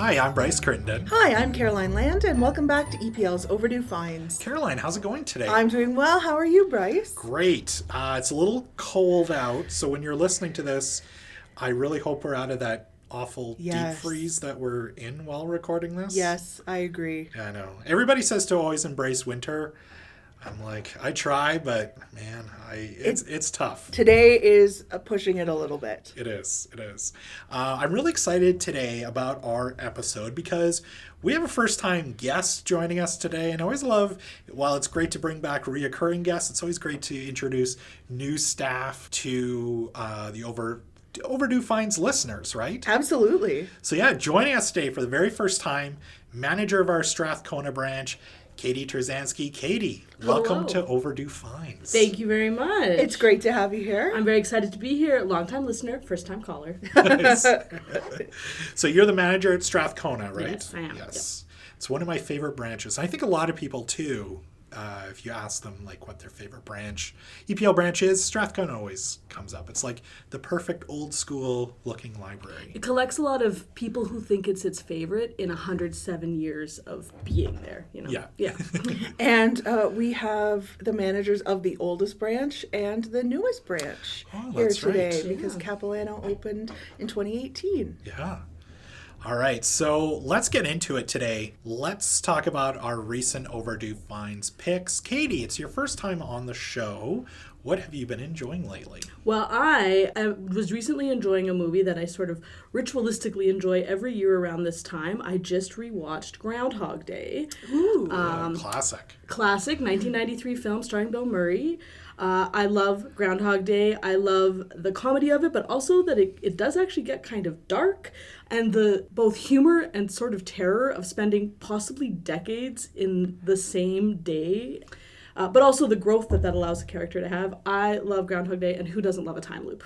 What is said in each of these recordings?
Hi, I'm Bryce Crittenden. Hi, I'm Caroline Land, and welcome back to EPL's Overdue Finds. Caroline, how's it going today? I'm doing well. How are you, Bryce? Great. It's a little cold out, so when you're listening to this, I really hope we're out of that awful deep freeze that we're in while recording this. Yes, I agree. Yeah, I know. Everybody says to always embrace winter. I'm like, I try, but man, it's tough. Today is pushing it a little bit. It is. I'm really excited today about our episode because we have a first-time guest joining us today. And I always love, while it's great to bring back reoccurring guests, it's always great to introduce new staff to the Overdue Finds listeners, right? Absolutely. So yeah, joining us today for the very first time, manager of our Strathcona branch, Katie Turzansky. Katie, welcome to Overdue Finds. Thank you very much. It's great to have you here. I'm very excited to be here. Long-time listener, first-time caller. Nice. So you're the manager at Strathcona, right? Yes, I am. Yes. Yep. It's one of my favorite branches. I think a lot of people, too, if you ask them like what their favorite EPL branch is, Strathcona always comes up. It's like the perfect old school looking library. It collects a lot of people who think it's its favorite in 107 years of being there. You know? Yeah. And we have the managers of the oldest branch and the newest branch here today because Capilano opened in 2018. Yeah. All right, so let's get into it today. Let's talk about our recent Overdue Finds picks. Katie, it's your first time on the show. What have you been enjoying lately? Well, I was recently enjoying a movie that I sort of ritualistically enjoy every year around this time. I just rewatched Groundhog Day. Ooh. Classic. Classic, 1993 film starring Bill Murray. I love Groundhog Day. I love the comedy of it, but also that it does actually get kind of dark, and the both humor and sort of terror of spending possibly decades in the same day, but also the growth that allows a character to have. I love Groundhog Day, and who doesn't love a time loop?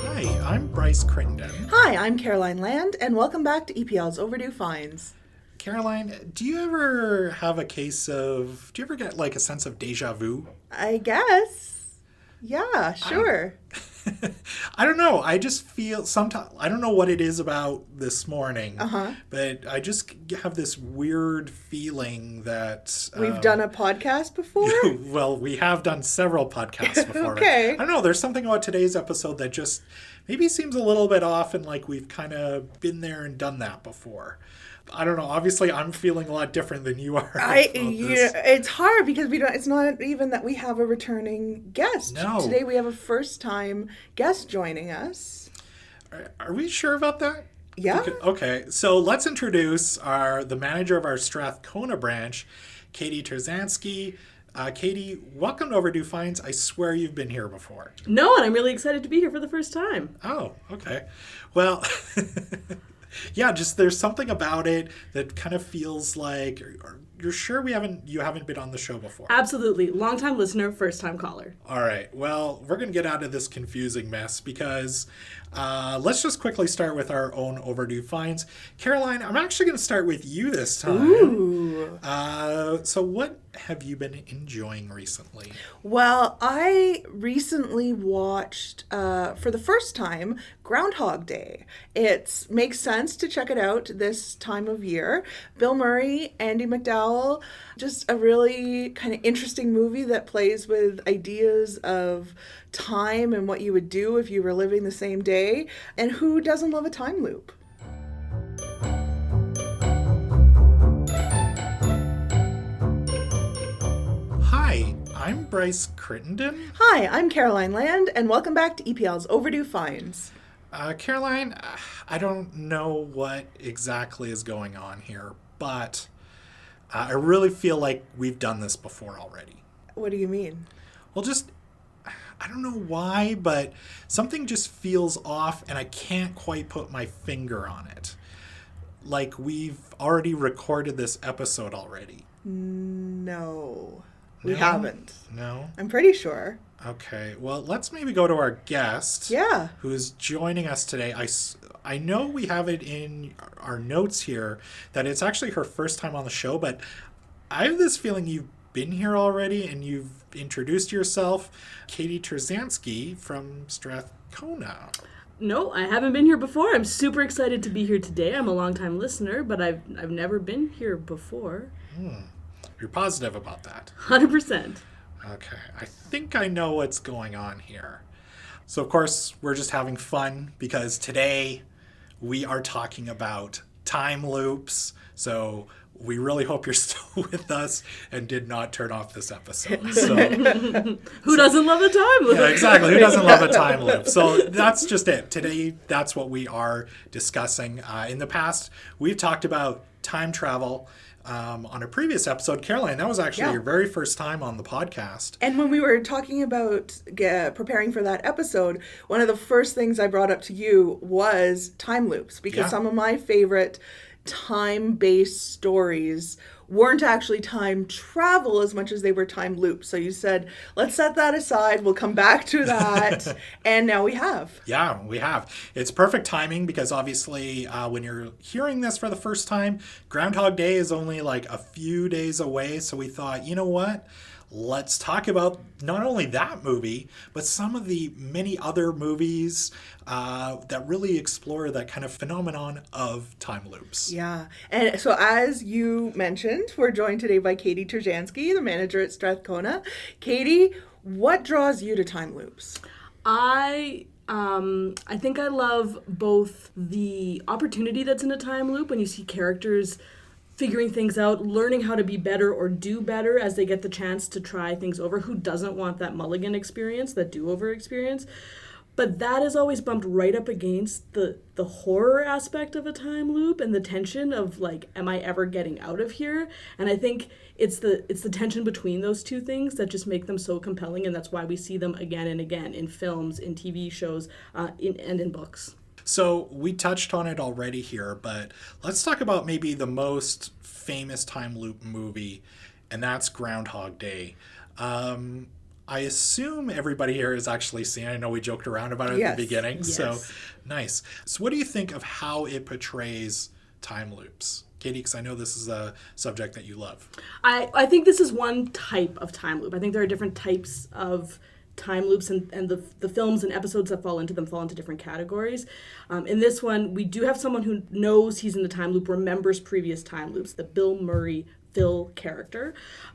Hi, I'm Bryce Crittenden. Hi, I'm Caroline Land, and welcome back to EPL's Overdue Finds. Caroline, do you ever get like a sense of deja vu? I guess. Yeah, sure. I don't know. I just feel sometimes, I don't know what it is about this morning, but I just have this weird feeling that... We've done a podcast before? Well, we have done several podcasts before. Okay. I don't know. There's something about today's episode that just maybe seems a little bit off and like we've kind of been there and done that before. I don't know. Obviously, I'm feeling a lot different than you are. It's hard because it's not even that we have a returning guest. No. Today we have a first-time guest joining us. Are we sure about that? Yeah. Okay. So let's introduce the manager of our Strathcona branch, Katie Turzansky. Katie, welcome to Overdue Finds. I swear you've been here before. No, and I'm really excited to be here for the first time. Oh, okay. Well... Yeah, just there's something about it that kind of feels like you're sure you haven't been on the show before. Absolutely. Long-time listener, first-time caller. All right. Well, we're going to get out of this confusing mess because let's just quickly start with our own Overdue Finds. Caroline, I'm actually going to start with you this time. Ooh. So what have you been enjoying recently? Well, I recently watched, for the first time, Groundhog Day. It makes sense to check it out this time of year. Bill Murray, Andy McDowell, just a really kind of interesting movie that plays with ideas of time and what you would do if you were living the same day. And who doesn't love a time loop? Hi, I'm Bryce Crittenden. Hi, I'm Caroline Land, and welcome back to EPL's Overdue Finds. Caroline, I don't know what exactly is going on here, but I really feel like we've done this before already. What do you mean? Well, I don't know why, but something just feels off and I can't quite put my finger on it. Like we've already recorded this episode already. No, we haven't. No? I'm pretty sure. Okay, well, let's maybe go to our guest. Yeah. Who is joining us today. I know we have it in our notes here that it's actually her first time on the show, but I have this feeling you've been here already and you've introduced yourself. Katie Turzansky from Kona. No, I haven't been here before. I'm super excited to be here today. I'm a longtime listener, but I've never been here before. You're positive about that? 100%. Okay, I think I know what's going on here. So, of course, we're just having fun because today we are talking about time loops. So we really hope you're still with us and did not turn off this episode. So, Who doesn't love a time loop? yeah, exactly. Who doesn't love a time loop? So that's just it. Today, that's what we are discussing. In the past, we've talked about time travel on a previous episode. Caroline, that was actually your very first time on the podcast. And when we were talking about preparing for that episode, one of the first things I brought up to you was time loops, because some of my favorite time-based stories weren't actually time travel as much as they were time loops. So you said, let's set that aside. We'll come back to that. And now we have. Yeah, we have. It's perfect timing because obviously when you're hearing this for the first time, Groundhog Day is only like a few days away. So we thought, you know what? Let's talk about not only that movie, but some of the many other movies that really explore that kind of phenomenon of time loops. Yeah. And so as you mentioned, we're joined today by Katie Turzansky, the manager at Strathcona. Katie, what draws you to time loops? I think I love both the opportunity that's in a time loop when you see characters figuring things out, learning how to be better or do better as they get the chance to try things over. Who doesn't want that mulligan experience, that do-over experience? But that is always bumped right up against the horror aspect of a time loop and the tension of, like, am I ever getting out of here? And I think it's the tension between those two things that just make them so compelling, and that's why we see them again and again in films, in TV shows, and in books. So we touched on it already here, but let's talk about maybe the most famous time loop movie, and that's Groundhog Day. I assume everybody here has actually seen it. I know we joked around about it at the beginning. Yes. So nice. So what do you think of how it portrays time loops? Katie, because I know this is a subject that you love. I think this is one type of time loop. I think there are different types of time loops, and the films and episodes that fall into them fall into different categories. In this one, we do have someone who knows he's in the time loop, remembers previous time loops, the Bill Murray Phil character.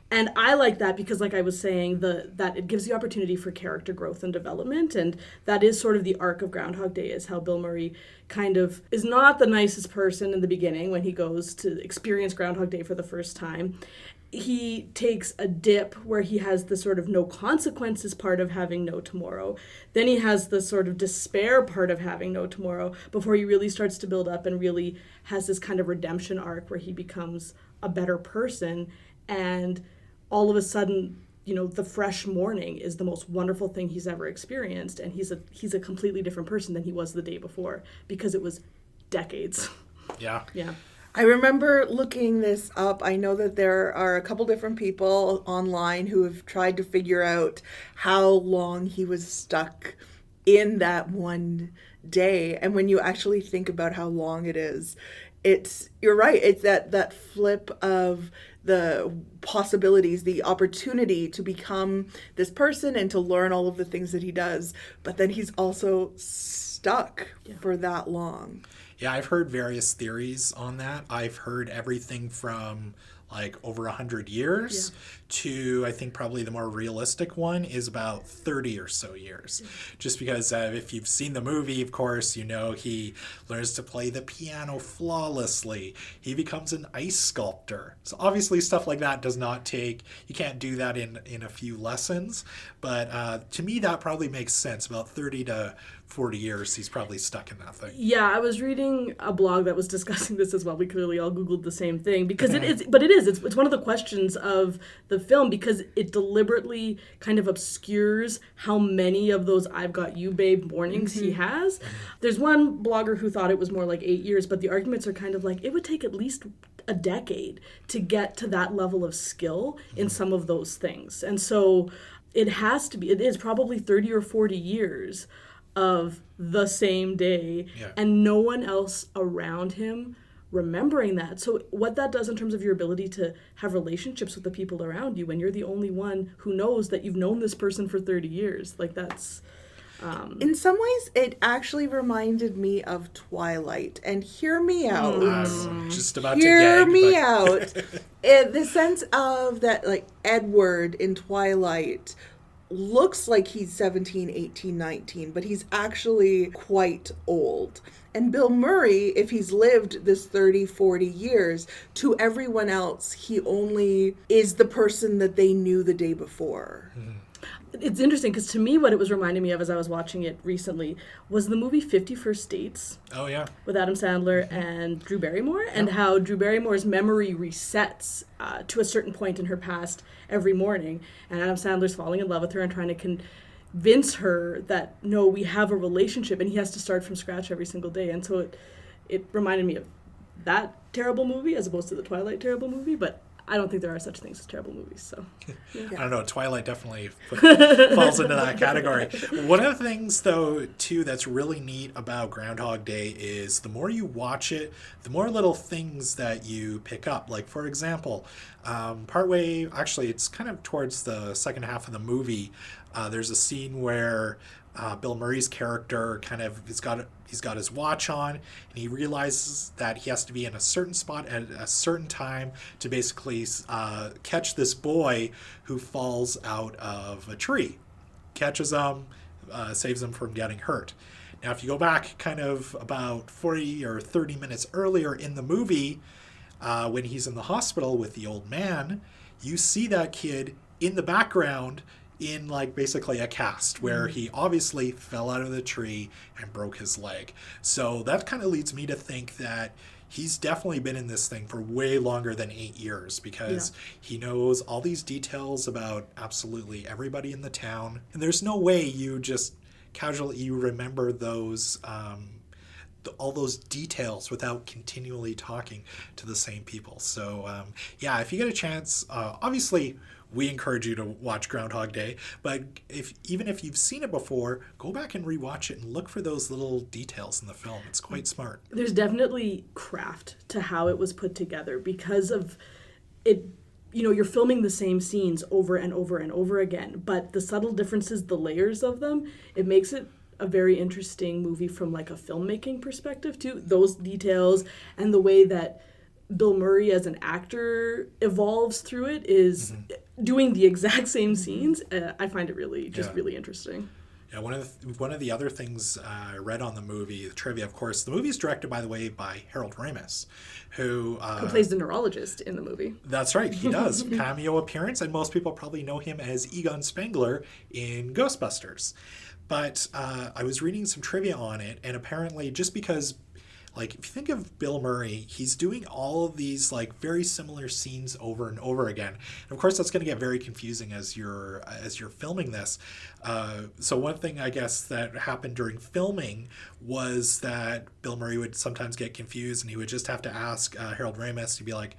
And I like that because, like I was saying, that it gives the opportunity for character growth and development, and that is sort of the arc of Groundhog Day, is how Bill Murray kind of is not the nicest person in the beginning when he goes to experience Groundhog Day for the first time. He takes a dip where he has the sort of no consequences part of having no tomorrow. Then he has the sort of despair part of having no tomorrow before he really starts to build up and really has this kind of redemption arc where he becomes a better person. And all of a sudden, you know, the fresh morning is the most wonderful thing he's ever experienced. And he's a completely different person than he was the day before because it was decades. Yeah. Yeah. I remember looking this up. I know that there are a couple different people online who have tried to figure out how long he was stuck in that one day. And when you actually think about how long it is, you're right. It's that flip of the possibilities, the opportunity to become this person and to learn all of the things that he does. But then he's also stuck for that long. Yeah, I've heard various theories on that. I've heard everything from like over 100 years to, I think probably the more realistic one is about 30 or so years. Just because if you've seen the movie, of course, you know he learns to play the piano flawlessly. He becomes an ice sculptor. So obviously stuff like that does not take, you can't do that in a few lessons. But to me, that probably makes sense. About 30 to 40 years, he's probably stuck in that thing. Yeah, I was reading a blog that was discussing this as well. We clearly all Googled the same thing because it's one of the questions of the film because it deliberately kind of obscures how many of those I've got you babe mornings he has. There's one blogger who thought it was more like 8 years, but the arguments are kind of like it would take at least a decade to get to that level of skill in some of those things. And so it is probably 30 or 40 years of the same day and no one else around him remembering that. So what that does in terms of your ability to have relationships with the people around you when you're the only one who knows that you've known this person for 30 years, like that's In some ways, it actually reminded me of Twilight. And hear me out. I'm just about to Hear gag, me but- out. The sense of that, like, Edward in Twilight looks like he's 17, 18, 19, but he's actually quite old. And Bill Murray, if he's lived this 30, 40 years, to everyone else, he only is the person that they knew the day before. It's interesting because to me what it was reminding me of as I was watching it recently was the movie 50 First Dates Oh, yeah. with Adam Sandler and Drew Barrymore, and how Drew Barrymore's memory resets to a certain point in her past every morning, and Adam Sandler's falling in love with her and trying to convince her that, no, we have a relationship, and he has to start from scratch every single day. And so it reminded me of that terrible movie as opposed to the Twilight terrible movie, but I don't think there are such things as terrible movies. So, I don't know. Twilight definitely falls into that category. One of the things, though, too, that's really neat about Groundhog Day is the more you watch it, the more little things that you pick up. Like, for example, partway, actually, it's kind of towards the second half of the movie, there's a scene where Bill Murray's character kind of he's got his watch on, and he realizes that he has to be in a certain spot at a certain time to basically catch this boy who falls out of a tree. Catches him, saves him from getting hurt. Now, if you go back kind of about 40 or 30 minutes earlier in the movie, when he's in the hospital with the old man, you see that kid in the background in like basically a cast where he obviously fell out of the tree and broke his leg. So that kind of leads me to think that he's definitely been in this thing for way longer than 8 years, because he knows all these details about absolutely everybody in the town. And there's no way you just casually remember those all those details without continually talking to the same people. So yeah, if you get a chance, obviously we encourage you to watch Groundhog Day, but even if you've seen it before, go back and rewatch it and look for those little details in the film. It's quite smart. there's definitely craft to how it was put together because of it. You know, you're filming the same scenes over and over and over again, but the subtle differences, the layers of them, it makes it a very interesting movie from like a filmmaking perspective too. Those details and the way that Bill Murray as an actor evolves through it is doing the exact same scenes. I find it really really interesting. Yeah, one of the other things I read on the movie, the trivia, of course, the movie is directed, by the way, by Harold Ramis, who Plays the neurologist in the movie. That's right, he does. Cameo appearance, and most people probably know him as Egon Spengler in Ghostbusters. But I was reading some trivia on it, and apparently just because, like, if you think of Bill Murray, he's doing all of these, like, very similar scenes over and over again. And of course, that's going to get very confusing as you're filming this. So one thing, I guess, that happened during filming was that Bill Murray would sometimes get confused, and he would just have to ask Harold Ramis to be like,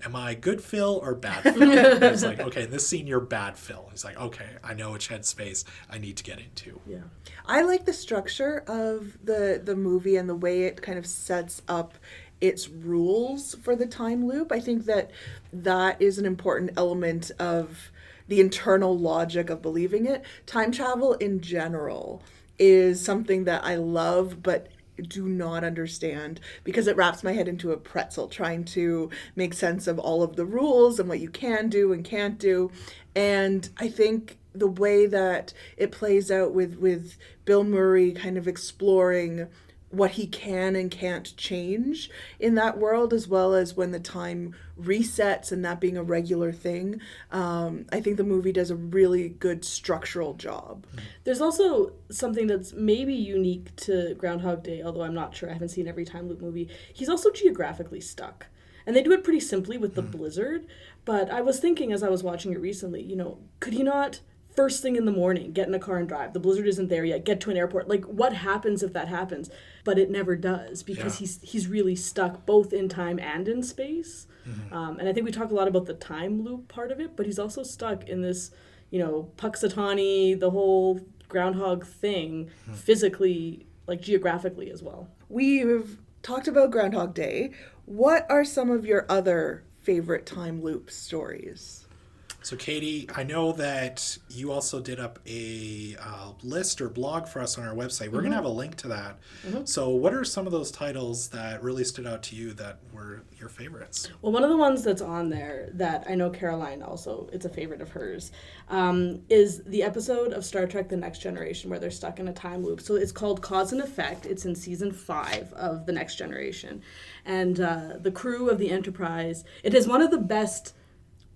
am I good Phil or bad Phil? He's like, okay, in this scene, you're bad Phil. He's like, okay, I know which headspace I need to get into. Yeah. I like the structure of the movie and the way it kind of sets up its rules for the time loop. I think that is an important element of the internal logic of believing it. Time travel in general is something that I love, but do not understand, because it wraps my head into a pretzel trying to make sense of all of the rules and what you can do and can't do. And I think the way that it plays out with Bill Murray kind of exploring what he can and can't change in that world, as well as when the time resets and that being a regular thing, I think the movie does a really good structural job. There's also something that's maybe unique to Groundhog Day, although I'm not sure. I haven't seen every time loop movie. He's also geographically stuck. And they do it pretty simply with the blizzard. But I was thinking as I was watching it recently, you know, could he not first thing in the morning get in a car and drive? The blizzard isn't there yet. Get to an airport. Like, what happens if that happens? But it never does, because he's really stuck both in time and in space. And I think we talk a lot about the time loop part of it, but he's also stuck in this, you know, Puxatawny, the whole Groundhog thing, physically, like geographically as well. We've talked about Groundhog Day. What are some of your other favorite time loop stories? So, Katie, I know that you also did up a list or blog for us on our website. We're going to have a link to that. So, what are some of those titles that really stood out to you that were your favorites? Well, one of the ones that's on there that I know Caroline also, it's a favorite of hers, is the episode of Star Trek The Next Generation where they're stuck in a time loop. So it's called Cause and Effect. It's in season 5 of The Next Generation. And the crew of the Enterprise, it is one of the best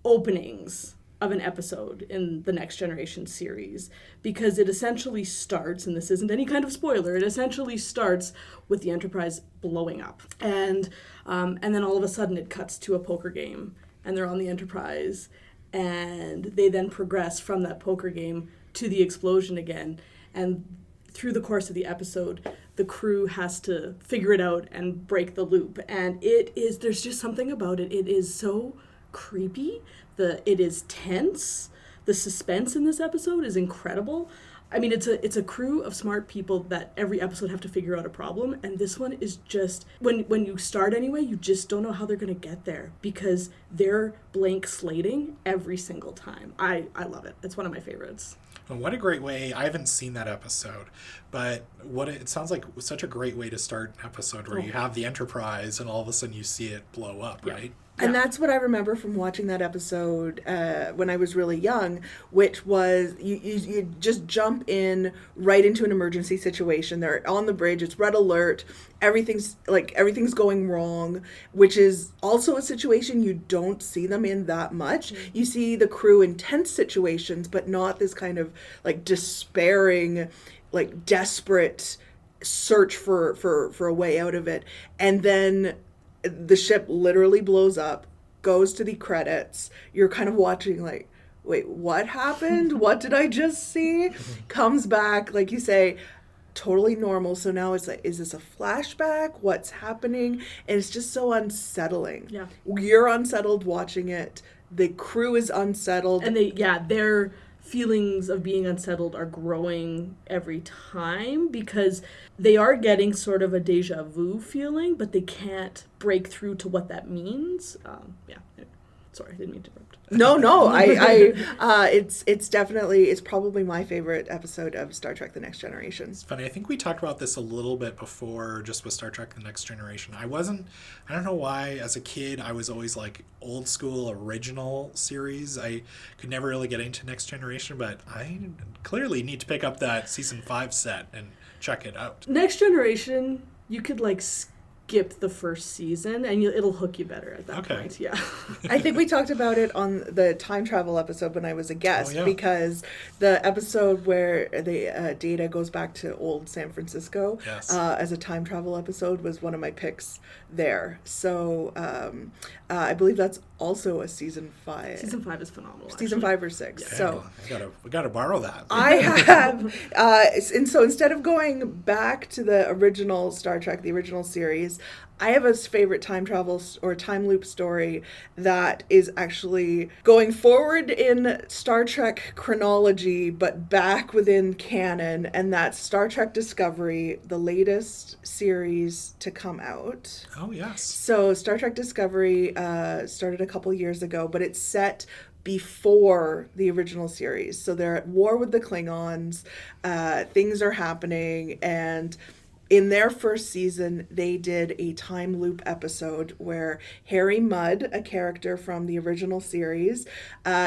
openings of an episode in the Next Generation series, because it essentially starts, and this isn't any kind of spoiler, it essentially starts with the Enterprise blowing up. And then all of a sudden it cuts to a poker game, and they're on the Enterprise, and they then progress from that poker game to the explosion again. And through the course of the episode, the crew has to figure it out and break the loop. And there's just something about it. It is so creepy. It is tense. The suspense in this episode is incredible. I mean, it's a crew of smart people that every episode have to figure out a problem, and this one is just, when you start anyway, you just don't know how they're going to get there, because they're blank slating every single time. I love it. It's one of my favorites. Well, what a great way. I haven't seen that episode, but it sounds like such a great way to start an episode where you have the Enterprise and all of a sudden you see it blow up, right? And that's what I remember from watching that episode when I was really young, which was you just jump in right into an emergency situation. They're on the bridge. It's red alert. Everything's going wrong, which is also a situation you don't see them in that much. Mm-hmm. You see the crew in tense situations, but not this kind of like despairing, like desperate search for a way out of it. And then the ship literally blows up, goes to the credits. You're kind of watching like, wait, what happened? What did I just see? Comes back, like you say, totally normal. So now it's like, is this a flashback? What's happening? And it's just so unsettling. Yeah. You're unsettled watching it. The crew is unsettled. And their feelings of being unsettled are growing every time, because they are getting sort of a deja vu feeling, but they can't break through to what that means. Sorry, I didn't mean to interrupt. No, it's probably my favorite episode of Star Trek The Next Generation. It's funny, I think we talked about this a little bit before, just with Star Trek The Next Generation. I don't know why, as a kid, I was always like old school original series. I could never really get into Next Generation, but I clearly need to pick up that season 5 set and check it out. Next Generation, you could like skip the first season and it'll hook you better at that point. Yeah. I think we talked about it on the time travel episode when I was a guest, because the episode where the Data goes back to old San Francisco as a time travel episode was one of my picks there. So I believe that's also a season 5. Season 5 is phenomenal. Season 5 or 6. Yeah, so we gotta borrow that. I have, and so instead of going back to the original Star Trek, the original series, I have a favorite time travel or time loop story that is actually going forward in Star Trek chronology, but back within canon, and that's Star Trek Discovery, the latest series to come out. Oh, yes. So Star Trek Discovery started a couple years ago, but it's set before the original series. So they're at war with the Klingons, things are happening, and in their first season, they did a time loop episode where Harry Mudd, a character from the original series,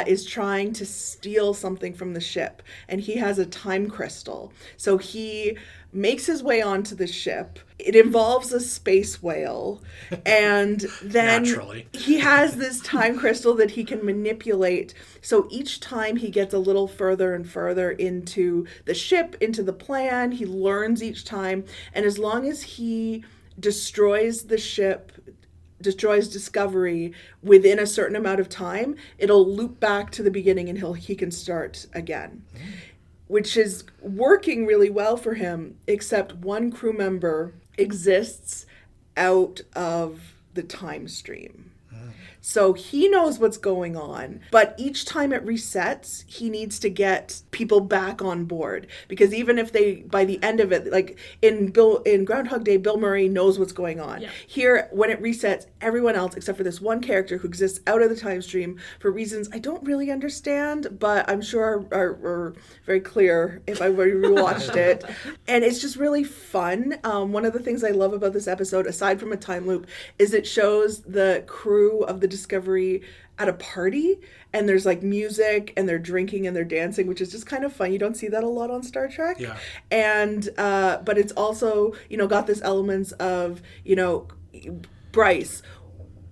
is trying to steal something from the ship. And he has a time crystal. So he makes his way onto the ship. It involves a space whale. And then he has this time crystal that he can manipulate. So each time he gets a little further and further into the ship, into the plan, he learns each time. And as long as he destroys the ship, destroys Discovery within a certain amount of time, it'll loop back to the beginning and he can start again. Which is working really well for him, except one crew member exists out of the time stream. So he knows what's going on, but each time it resets, he needs to get people back on board, because even if they, by the end of it, like in Groundhog Day, Bill Murray knows what's going on. Yeah. Here, when it resets, everyone else except for this one character who exists out of the time stream for reasons I don't really understand, but I'm sure are very clear if I rewatched it. And it's just really fun. One of the things I love about this episode, aside from a time loop, is it shows the crew of the Discovery at a party, and there's like music and they're drinking and they're dancing, which is just kind of fun. You don't see that a lot on Star Trek. Yeah. And but it's also, got this elements of, Bryce,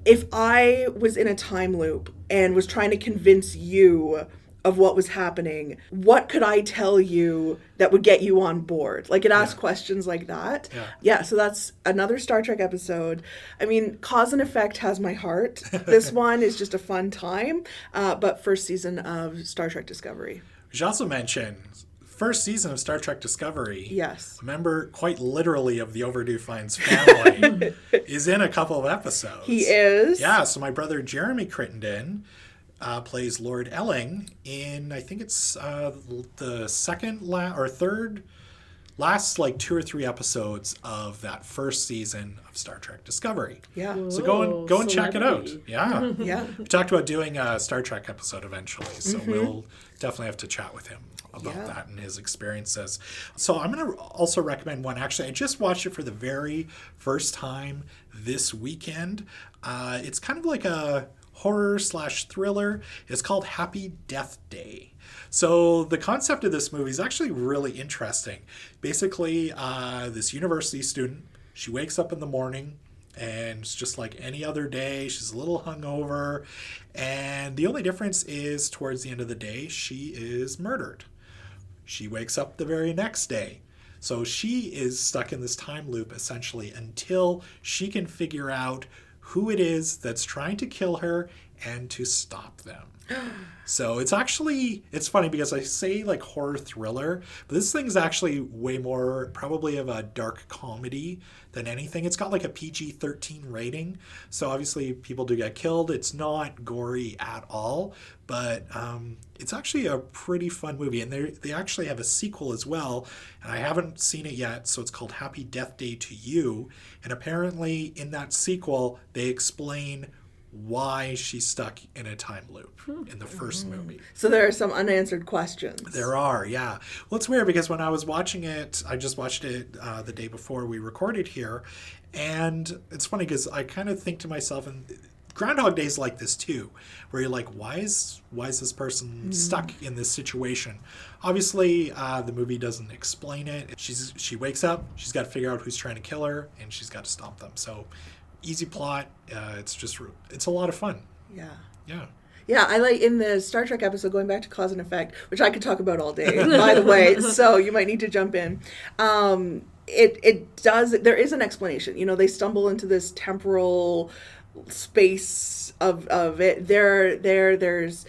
if I was in a time loop and was trying to convince you of what was happening, what could I tell you that would get you on board? Like, it asks questions like that. Yeah, so that's another Star Trek episode. I mean, Cause and Effect has my heart. This one is just a fun time, but first season of Star Trek Discovery. We should also mention, first season of Star Trek Discovery. Yes. A member, quite literally, of the Overdue Finds family is in a couple of episodes. He is? Yeah, so my brother Jeremy Crittenden plays Lord Elling in, I think it's the third last, like 2 or 3 episodes of that first season of Star Trek Discovery. Yeah. So go and check it out. Celebrity. Yeah. Yeah. We talked about doing a Star Trek episode eventually, so we'll definitely have to chat with him about that and his experiences. So I'm going to also recommend one. Actually, I just watched it for the very first time this weekend. It's kind of like a horror/thriller. It's called Happy Death Day. So the concept of this movie is actually really interesting. Basically, this university student, she wakes up in the morning and it's just like any other day. She's a little hungover, and the only difference is towards the end of the day, she is murdered. She wakes up the very next day. So she is stuck in this time loop essentially until she can figure out who it is that's trying to kill her and to stop them. So it's funny because I say like horror thriller, but this thing's actually way more probably of a dark comedy than anything. It's got like a PG-13 rating, so obviously people do get killed. It's not gory at all, but it's actually a pretty fun movie. And they actually have a sequel as well, and I haven't seen it yet, so it's called Happy Death Day to You. And apparently in that sequel, they explain why she's stuck in a time loop in the first movie. So there are some unanswered questions. There are, yeah. Well, it's weird because when I was watching it, I just watched it the day before we recorded here, and it's funny because I kind of think to myself, and Groundhog Day is like this too, where you're like, why is this person stuck in this situation? Obviously, the movie doesn't explain it. She wakes up, she's got to figure out who's trying to kill her, and she's got to stop them. So easy plot. It's a lot of fun. Yeah. Yeah. Yeah, I like in the Star Trek episode, going back to Cause and Effect, which I could talk about all day, by the way, so you might need to jump in. There is an explanation. They stumble into this temporal space of it. There's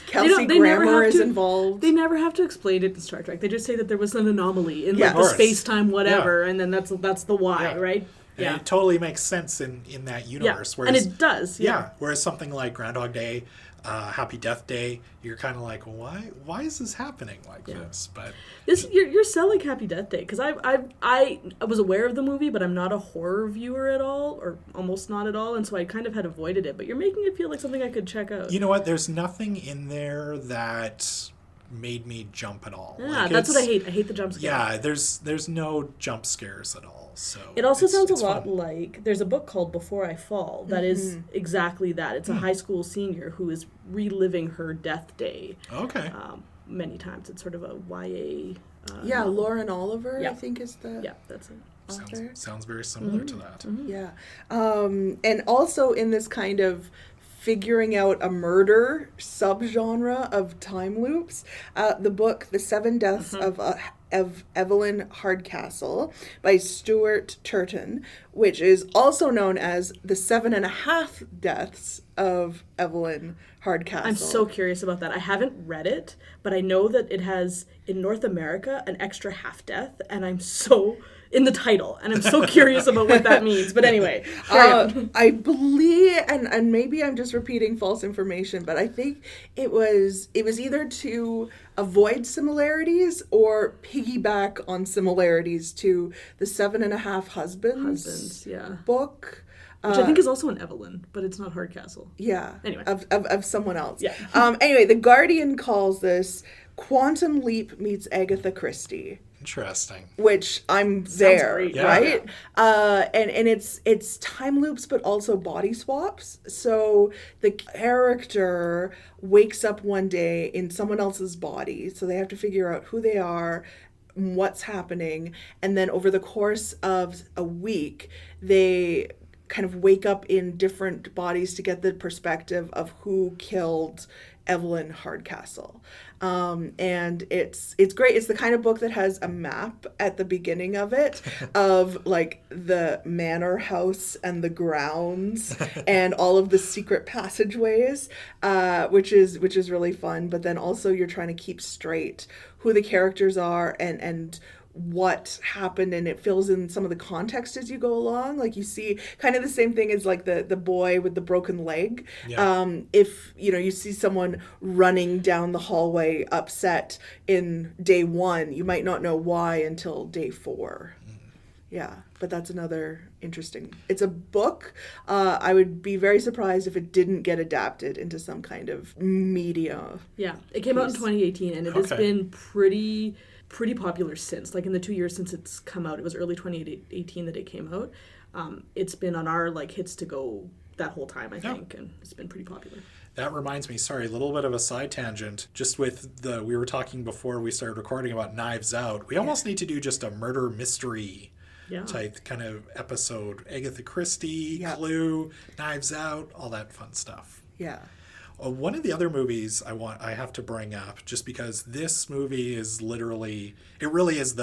Kelsey Grammer is involved. They never have to explain it in Star Trek. They just say that there was an anomaly in like Of the course. space-time whatever, and then that's the why, right? And it totally makes sense in that universe. Yeah. And it does. Yeah. Whereas something like Groundhog Day, Happy Death Day, you're kind of like, well, why is this happening like this? But you're selling Happy Death Day, because I was aware of the movie, but I'm not a horror viewer at all, or almost not at all, and so I kind of had avoided it. But you're making it feel like something I could check out. You know what? There's nothing in there that made me jump at all. Yeah, that's what I hate. I hate the jump scares. Yeah, there's no jump scares at all. So it also sounds a lot fun. like there's a book called Before I Fall that is exactly that. It's a high school senior who is reliving her death day. Okay. Many times. It's sort of a YA. Lauren Oliver, I think, is the that's it. author. Sounds very similar to that. Yeah. And also in this kind of figuring out a murder subgenre of time loops, the book The Seven Deaths of Evelyn Hardcastle by Stuart Turton, which is also known as The 7.5 Deaths of Evelyn Hardcastle. I'm so curious about that. I haven't read it, but I know that it has, in North America, an extra half death, and I'm so in the title, and I'm so curious about what that means. But anyway, carry on. I believe, and maybe I'm just repeating false information, but I think it was either to avoid similarities or piggyback on similarities to the 7.5 Husbands yeah. book. Which I think is also an Evelyn, but it's not Hardcastle. Yeah. Anyway. Of someone else. Yeah. Anyway, The Guardian calls this Quantum Leap meets Agatha Christie. Interesting. Which I'm there, great. Yeah. right? And it's time loops, but also body swaps. So the character wakes up one day in someone else's body, so they have to figure out who they are, what's happening, and then over the course of a week, they kind of wake up in different bodies to get the perspective of who killed Evelyn Hardcastle. And it's great. It's the kind of book that has a map at the beginning of it of like the manor house and the grounds and all of the secret passageways, which is really fun. But then also you're trying to keep straight who the characters are and what happened, and it fills in some of the context as you go along. Like you see kind of the same thing as like the boy with the broken leg. Yeah. If you see someone running down the hallway upset in day 1, you might not know why until day 4. Yeah, but that's another interesting. It's a book. I would be very surprised if it didn't get adapted into some kind of media. Yeah, it came out in 2018, and it has been pretty popular since. Like in the 2 years since it's come out, it was early 2018 that it came out. It's been on our like hits to go that whole time, I think, and it's been pretty popular. That reminds me, sorry, a little bit of a side tangent. Just with we were talking before we started recording about Knives Out. We almost need to do just a murder mystery type kind of episode. Agatha Christie, Clue, Knives Out, all that fun stuff. Yeah. One of the other movies I have to bring up, just because this movie is literally, it really is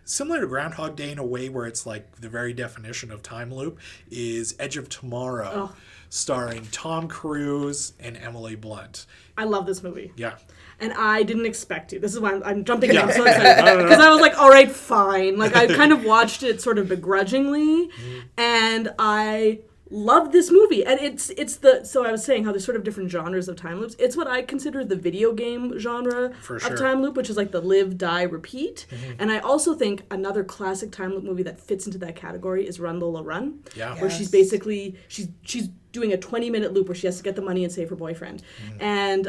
similar to Groundhog Day in a way where it's like the very definition of time loop, is Edge of Tomorrow, starring Tom Cruise and Emily Blunt. I love this movie. Yeah. And I didn't expect to. This is why I'm jumping in. I'm so excited. Because I was like, all right, fine. Like, I kind of watched it sort of begrudgingly, and I love this movie. And so I was saying how there's sort of different genres of time loops. It's what I consider the video game genre of time loop, which is like the live, die, repeat. And I also think another classic time loop movie that fits into that category is Run Lola Run. Yeah. Where she's basically, she's doing a 20-minute loop where she has to get the money and save her boyfriend. And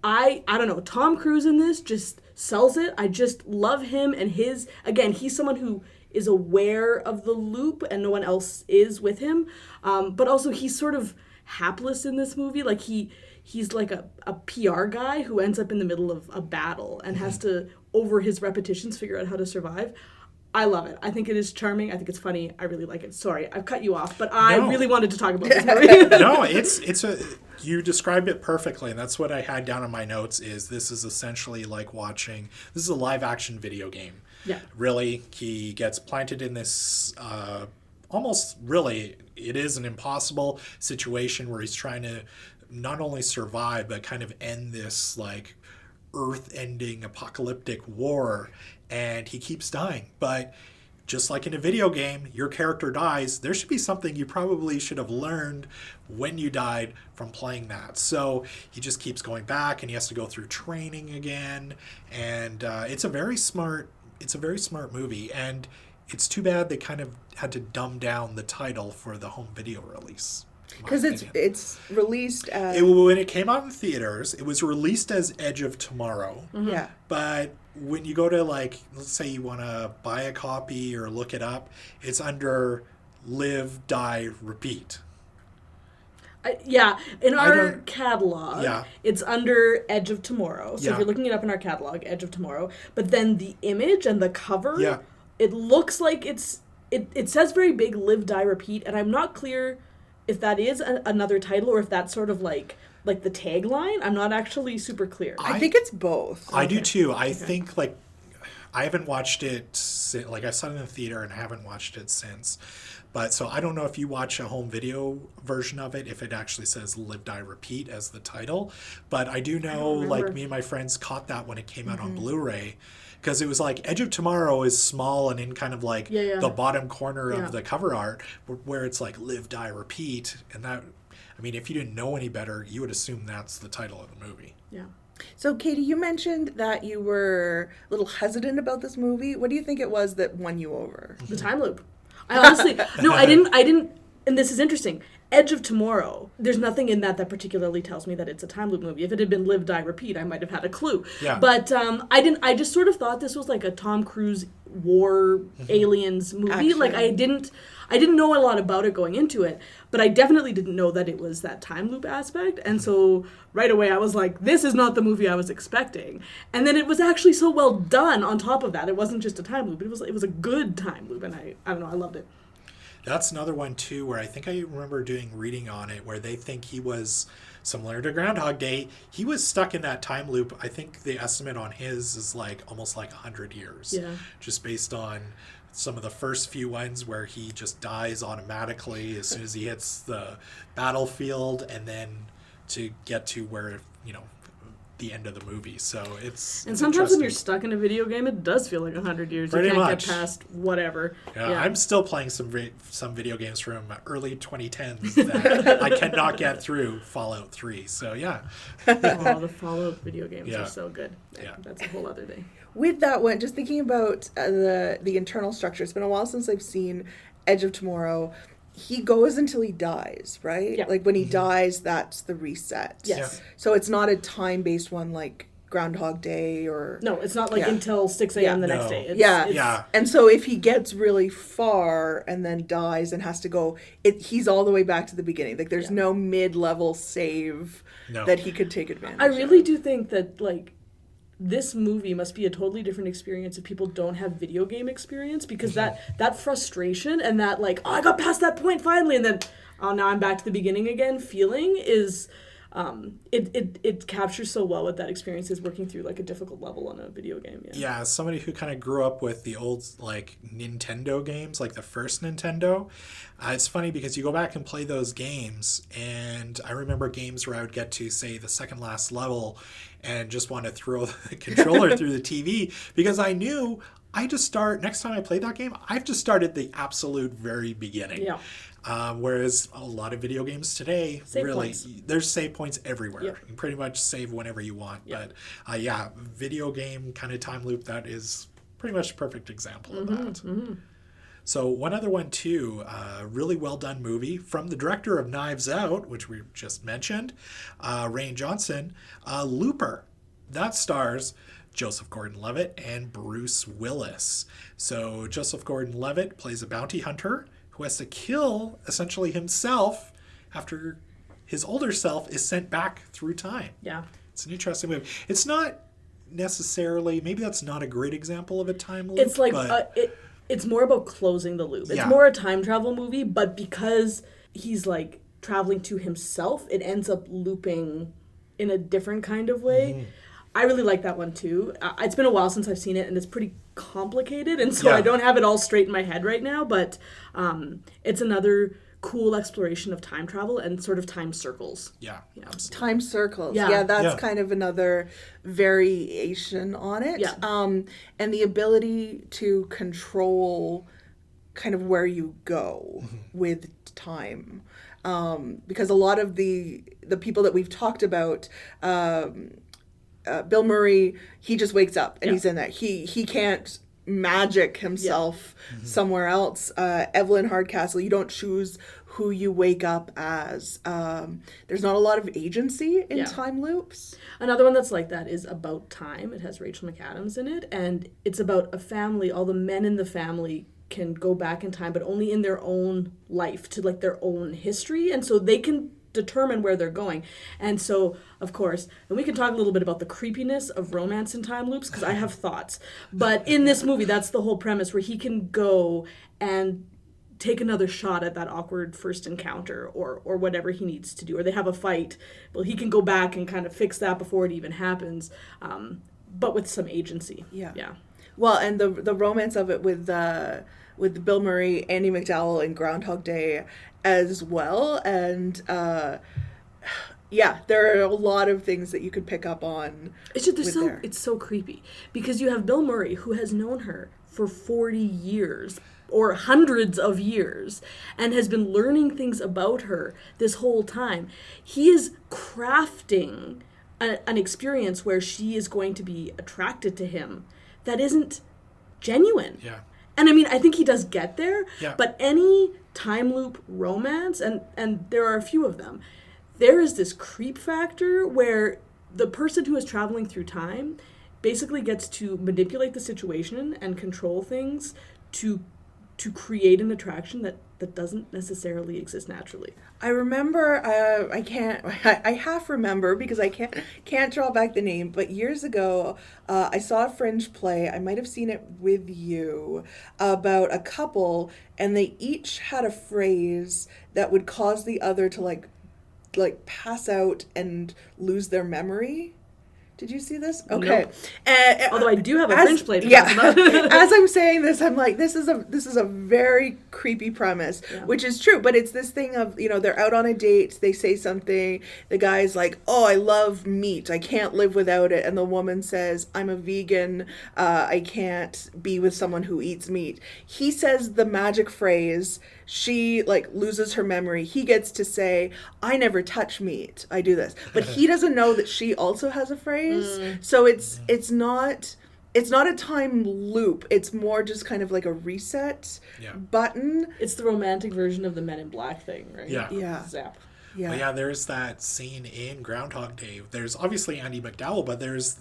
I don't know, Tom Cruise in this just sells it. I just love him, and he's someone who is aware of the loop and no one else is with him. But also he's sort of hapless in this movie. Like he's like a PR guy who ends up in the middle of a battle and has to, over his repetitions, figure out how to survive. I love it. I think it is charming. I think it's funny. I really like it. Sorry, I've cut you off, but I really wanted to talk about this movie. No, you described it perfectly, and that's what I had down in my notes. This is essentially like this is a live action video game. Yeah. Really, he gets planted in this almost really, it is an impossible situation where he's trying to not only survive but kind of end this like earth-ending apocalyptic war, and he keeps dying. But just like in a video game, your character dies. There should be something you probably should have learned when you died from playing that. So he just keeps going back, and he has to go through training again. And it's a very smart movie. And it's too bad they kind of had to dumb down the title for the home video release. Because it's released as... when it came out in theaters, it was released as Edge of Tomorrow. Mm-hmm. Yeah. But when you go to, like, let's say you want to buy a copy or look it up, it's under Live, Die, Repeat. In our catalog, it's under Edge of Tomorrow. So if you're looking it up in our catalog, Edge of Tomorrow. But then the image and the cover, it looks like it says very big, Live, Die, Repeat, and I'm not clear if that is another title or if that's sort of like the tagline. I'm not actually super clear. I think it's both. I do too. I think I haven't watched it, like I saw it in the theater and I haven't watched it since. But so I don't know if you watch a home video version of it, if it actually says Live, Die, Repeat as the title. But I do know, like, me and my friends caught that when it came out on Blu-ray. Because it was like Edge of Tomorrow is small and in kind of like the bottom corner of the cover art, where it's like Live, Die, Repeat. And that, I mean, if you didn't know any better, you would assume that's the title of the movie. Yeah. So, Katie, you mentioned that you were a little hesitant about this movie. What do you think it was that won you over? The time loop. I honestly, no, I didn't, and this is interesting. Edge of Tomorrow, there's nothing in that particularly tells me that it's a time loop movie. If it had been Live, Die, Repeat, I might have had a clue. Yeah. But I just sort of thought this was like a Tom Cruise war aliens movie. Action. Like I didn't know a lot about it going into it, but I definitely didn't know that it was that time loop aspect. And so right away I was like, this is not the movie I was expecting. And then it was actually so well done on top of that. It wasn't just a time loop, it was a good time loop, and I don't know, I loved it. That's another one, too, where I think I remember doing reading on it, where they think he was, similar to Groundhog Day, he was stuck in that time loop. I think the estimate on his is like almost like 100 years. Yeah. Just based on some of the first few ones where he just dies automatically as soon as he hits the battlefield, and then to get to where, the end of the movie. So it's sometimes when you're stuck in a video game, it does feel like 100 years. Pretty you can't much. get past whatever. Yeah, I'm still playing some video games from early 2010s that I cannot get through. Fallout 3. So yeah. Oh, the Fallout video games are so good. Yeah. That's a whole other day. With that one, just thinking about the internal structure, it's been a while since I've seen Edge of Tomorrow. He goes until he dies, right? Yeah. Like when he dies, that's the reset. Yes. Yeah. So it's not a time-based one like Groundhog Day or... No, it's not like until 6 a.m. the next day. Yeah. And so if he gets really far and then dies and has to go, he's all the way back to the beginning. Like there's no mid-level save that he could take advantage of. I really do think that, like, this movie must be a totally different experience if people don't have video game experience, because that frustration and that, like, oh, I got past that point finally, and then, oh, now I'm back to the beginning again feeling is, it captures so well what that experience is, working through, like, a difficult level on a video game. Yeah, as somebody who kind of grew up with the old, like, Nintendo games, like the first Nintendo, it's funny because you go back and play those games, and I remember games where I would get to, say, the second last level and just want to throw the controller through the TV, because I knew next time I play that game, I have to start at the absolute very beginning. Yeah. Whereas a lot of video games today, there's save points everywhere. Yep. You can pretty much save whenever you want. Yep. But video game kind of time loop, that is pretty much a perfect example of that. Mm-hmm. So one other one too, really well done movie from the director of Knives Out, which we just mentioned, Rian Johnson, Looper. That stars Joseph Gordon-Levitt and Bruce Willis. So Joseph Gordon-Levitt plays a bounty hunter who has to kill essentially himself after his older self is sent back through time. Yeah. It's an interesting movie. It's not necessarily, maybe that's not a great example of a time loop. It's like, it's more about closing the loop. It's more a time travel movie, but because he's, like, traveling to himself, it ends up looping in a different kind of way. Mm-hmm. I really like that one too. It's been a while since I've seen it, and it's pretty complicated, and so I don't have it all straight in my head right now, but it's another cool exploration of time travel and sort of time circles. Yeah. Time circles. Yeah. That's kind of another variation on it. Yeah. And the ability to control kind of where you go with time. Because a lot of the people that we've talked about, Bill Murray, he just wakes up and he's in that. He can't magic himself somewhere else. Evelyn Hardcastle, you don't choose who you wake up as. There's not a lot of agency in time loops. Another one that's like that is About Time. It has Rachel McAdams in it, and it's about a family. All the men in the family can go back in time, but only in their own life, to like their own history, and so they can determine where they're going. And so, of course, and we can talk a little bit about the creepiness of romance in time loops, because I have thoughts. But in this movie, that's the whole premise, where he can go and take another shot at that awkward first encounter or whatever he needs to do. Or they have a fight. Well, he can go back and kind of fix that before it even happens, but with some agency. Yeah. Well, and the romance of it with with Bill Murray, Andie MacDowell, and Groundhog Day as well. And yeah, there are a lot of things that you could pick up on. It's just it's so creepy because you have Bill Murray, who has known her for 40 years or hundreds of years and has been learning things about her this whole time. He is crafting an experience where she is going to be attracted to him that isn't genuine. Yeah. And I mean, I think he does get there, Yeah. but any time loop romance, and there are a few of them, there is this creep factor where the person who is traveling through time basically gets to manipulate the situation and control things to create an attraction that doesn't necessarily exist naturally. I remember, I half remember because I can't draw back the name, but years ago, I saw a Fringe play, I might have seen it with you, about a couple, and they each had a phrase that would cause the other to like pass out and lose their memory. Did you see this? Okay. Nope. Although I do have a Fringe play to talk about. As I'm saying this, I'm like, this is a very creepy premise, which is true. But it's this thing of, they're out on a date, they say something, the guy's like, oh, I love meat, I can't live without it. And the woman says, I'm a vegan, I can't be with someone who eats meat. He says the magic phrase, she loses her memory. He gets to say, I never touch meat, I do this. But he doesn't know that she also has a phrase. So it's not a time loop. It's more just kind of like a reset button. It's the romantic version of the Men in Black thing, right? Yeah. Zap. Yeah. But yeah, there's that scene in Groundhog Day. There's obviously Andie MacDowell, but there's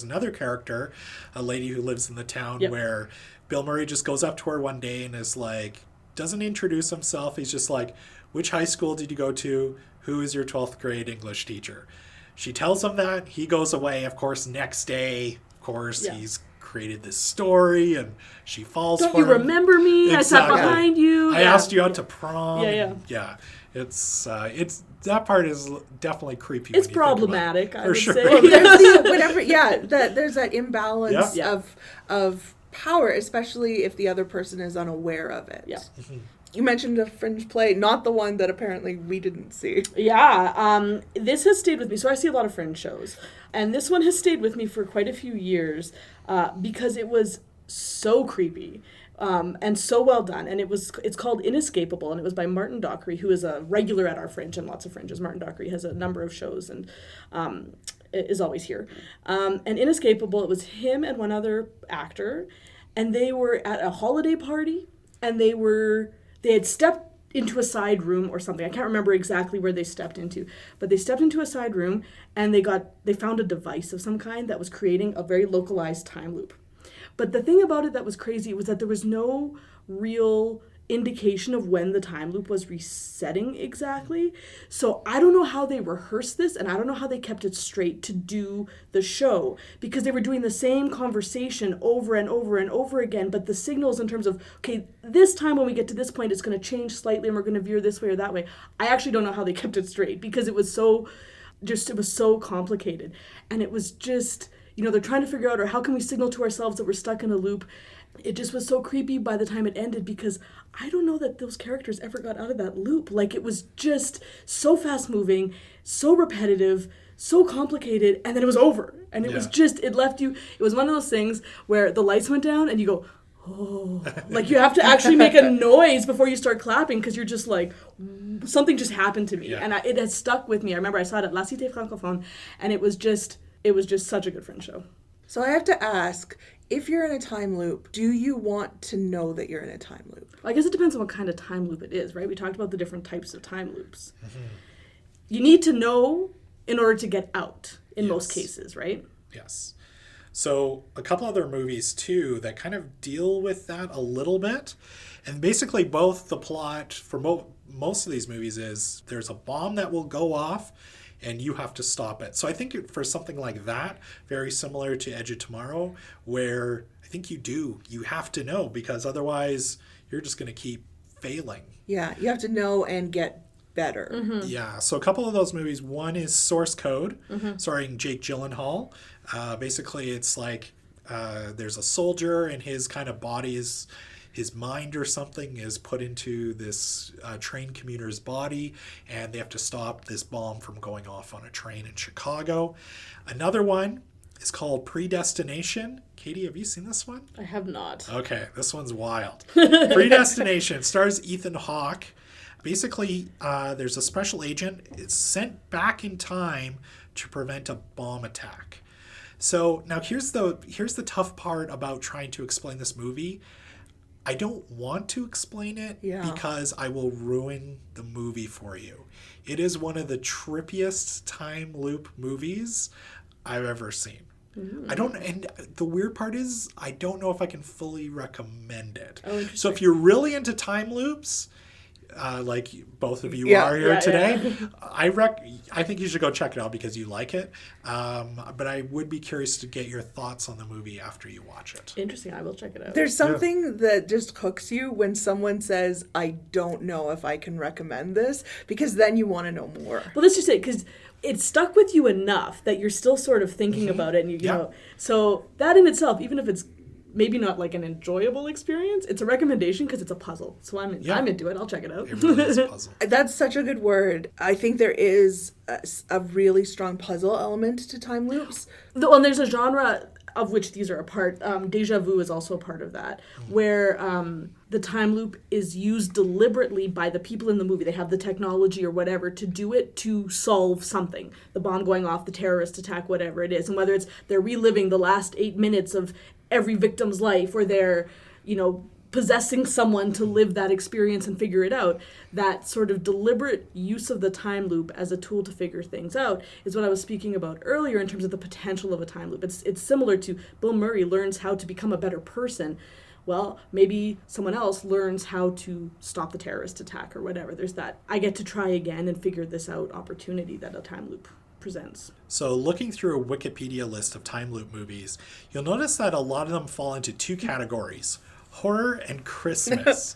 another character, a lady who lives in the town, where Bill Murray just goes up to her one day and is like, doesn't introduce himself. He's just like, which high school did you go to? Who is your 12th grade English teacher? She tells him that. He goes away. Of course, next day, he's created this story and she falls for him. Don't you remember me? Exactly. I sat behind you. I asked you out to prom. Yeah. It's that part is definitely creepy. It's problematic, I would say. Well, there's that imbalance of power, especially if the other person is unaware of it. Yeah. You mentioned a Fringe play, not the one that apparently we didn't see. Yeah, this has stayed with me. So I see a lot of Fringe shows. And this one has stayed with me for quite a few years because it was so creepy and so well done. And it's called Inescapable, and it was by Martin Dockery, who is a regular at our Fringe and lots of Fringes. Martin Dockery has a number of shows and is always here. And Inescapable, it was him and one other actor, and they were at a holiday party, and they had stepped into a side room or something. I can't remember exactly where they stepped into, but they stepped into a side room and they found a device of some kind that was creating a very localized time loop. But the thing about it that was crazy was that there was no real indication of when the time loop was resetting exactly. So I don't know how they rehearsed this, and I don't know how they kept it straight to do the show, because they were doing the same conversation over and over and over again, but the signals in terms of, okay, this time when we get to this point, it's going to change slightly and we're going to veer this way or that way. I actually don't know how they kept it straight because it was so complicated. And it was just, they're trying to figure out, or how can we signal to ourselves that we're stuck in a loop? It just was so creepy by the time it ended, because I don't know that those characters ever got out of that loop. It was just so fast moving, so repetitive, so complicated, and then it was over. And it was just, it left you, it was one of those things where the lights went down and you go, oh, you have to actually make a noise before you start clapping, because you're just like, something just happened to me. And it has stuck with me. I remember I saw it at La Cité Francophone, and it was just such a good Fringe show. So I have to ask, if you're in a time loop, do you want to know that you're in a time loop? I guess it depends on what kind of time loop it is, right? We talked about the different types of time loops. Mm-hmm. You need to know in order to get out in most cases, right? Yes. So a couple other movies, too, that kind of deal with that a little bit. And basically both the plot for most of these movies is there's a bomb that will go off and you have to stop it. So I think for something like that, very similar to Edge of Tomorrow, where I think you have to know, because otherwise you're just going to keep failing. Yeah, you have to know and get better. Mm-hmm. Yeah, so a couple of those movies. One is Source Code, starring Jake Gyllenhaal. Basically, it's like there's a soldier and his kind of body is his mind or something is put into this train commuter's body, and they have to stop this bomb from going off on a train in Chicago. Another one is called Predestination. Katie, have you seen this one? I have not. Okay, this one's wild. Predestination stars Ethan Hawke. Basically, there's a special agent. It's sent back in time to prevent a bomb attack. So now here's the tough part about trying to explain this movie. I don't want to explain it because I will ruin the movie for you. It is one of the trippiest time loop movies I've ever seen. And the weird part is I don't know if I can fully recommend it. So if you're really into time loops, like both of you are here today, I think you should go check it out because you like it. But I would be curious to get your thoughts on the movie after you watch it. Interesting. I will check it out. There's something that just hooks you when someone says, I don't know if I can recommend this, because then you want to know more. Well, let's just say, because it stuck with you enough that you're still sort of thinking about it. And you know, so that in itself, even if it's maybe not like an enjoyable experience, it's a recommendation because it's a puzzle. So I'm into it. I'll check it out. It really is a puzzle. That's such a good word. I think there is a really strong puzzle element to time loops. Well, and there's a genre of which these are a part. Deja vu is also a part of that, where the time loop is used deliberately by the people in the movie. They have the technology or whatever to do it to solve something. The bomb going off, the terrorist attack, whatever it is. And whether it's they're reliving the last 8 minutes of every victim's life, or they're, possessing someone to live that experience and figure it out, that sort of deliberate use of the time loop as a tool to figure things out is what I was speaking about earlier in terms of the potential of a time loop. It's similar to Bill Murray learns how to become a better person. Well, maybe someone else learns how to stop the terrorist attack or whatever. There's that I get to try again and figure this out opportunity that a time loop presents. So looking through a Wikipedia list of time loop movies, you'll notice that a lot of them fall into two categories: horror and Christmas.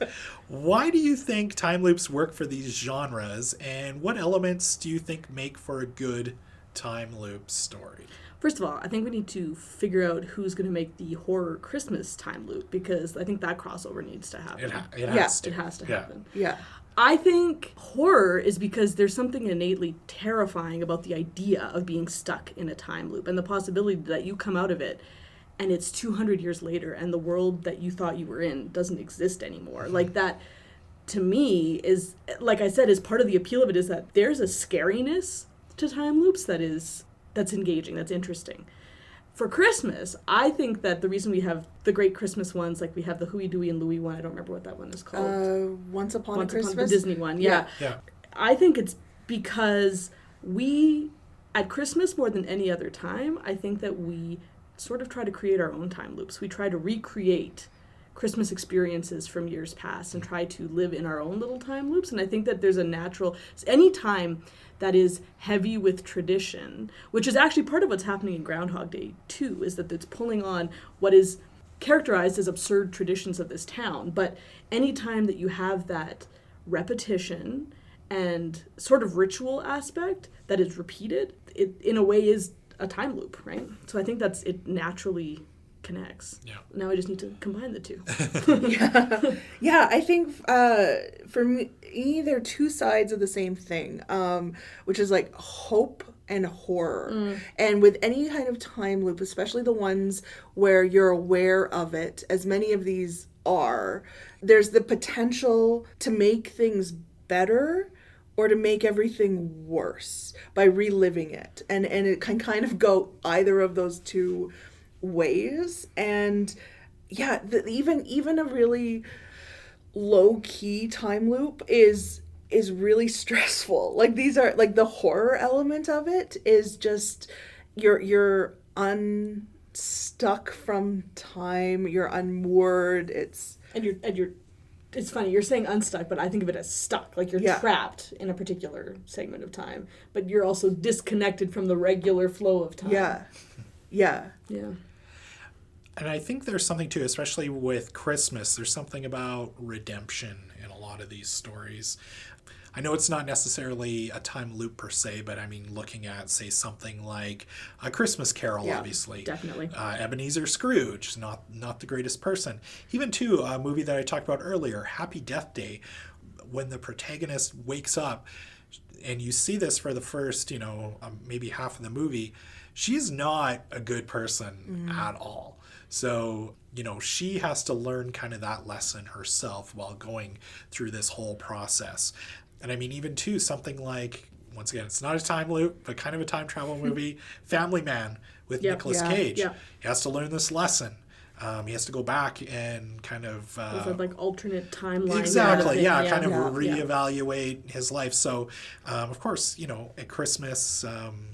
Why do you think time loops work for these genres, and what elements do you think make for a good time loop story? First of all, I think we need to figure out who's going to make the horror Christmas time loop, because I think that crossover needs to happen. It has to. It has to happen. Yeah. I think horror is because there's something innately terrifying about the idea of being stuck in a time loop and the possibility that you come out of it and it's 200 years later and the world that you thought you were in doesn't exist anymore. Mm-hmm. Like that, to me, is, like I said, is part of the appeal of it, is that there's a scariness to time loops that's engaging, that's interesting. For Christmas, I think that the reason we have the great Christmas ones, like we have the Huey, Dewey, and Louie one, I don't remember what that one is called. Once Upon a Christmas? The Disney one, yeah. I think it's because we, at Christmas more than any other time, I think that we sort of try to create our own time loops. We try to recreate Christmas experiences from years past and try to live in our own little time loops. And I think that there's a natural, any time that is heavy with tradition, which is actually part of what's happening in Groundhog Day too, is that it's pulling on what is characterized as absurd traditions of this town. But any time that you have that repetition and sort of ritual aspect that is repeated, it in a way is a time loop, right? So I think it naturally connects. Yeah. Now I just need to combine the two. Yeah, I think for me, they're two sides of the same thing, which is like hope and horror. And with any kind of time loop, especially the ones where you're aware of it, as many of these are, there's the potential to make things better or to make everything worse by reliving it. And it can kind of go either of those two ways. And yeah, even a really low-key time loop is really stressful. Like these are, like the horror element of it is just you're unstuck from time, you're unmoored. It's funny, you're saying unstuck, but I think of it as stuck. Like you're trapped in a particular segment of time, but you're also disconnected from the regular flow of time. Yeah. And I think there's something too, especially with Christmas, there's something about redemption in a lot of these stories. I know it's not necessarily a time loop per se, but I mean, looking at, say, something like A Christmas Carol, obviously. Definitely. Ebenezer Scrooge, not the greatest person. Even, too, a movie that I talked about earlier, Happy Death Day, when the protagonist wakes up, and you see this for the first, maybe half of the movie, she's not a good person at all. So, she has to learn kind of that lesson herself while going through this whole process. And I mean, even too, something like, once again, it's not a time loop, but kind of a time travel movie, Family Man with Nicolas Cage. Yeah. He has to learn this lesson. He has to go back and kind of... Is that like alternate timeline? Exactly, kind of reevaluate his life. So, of course, at Christmas,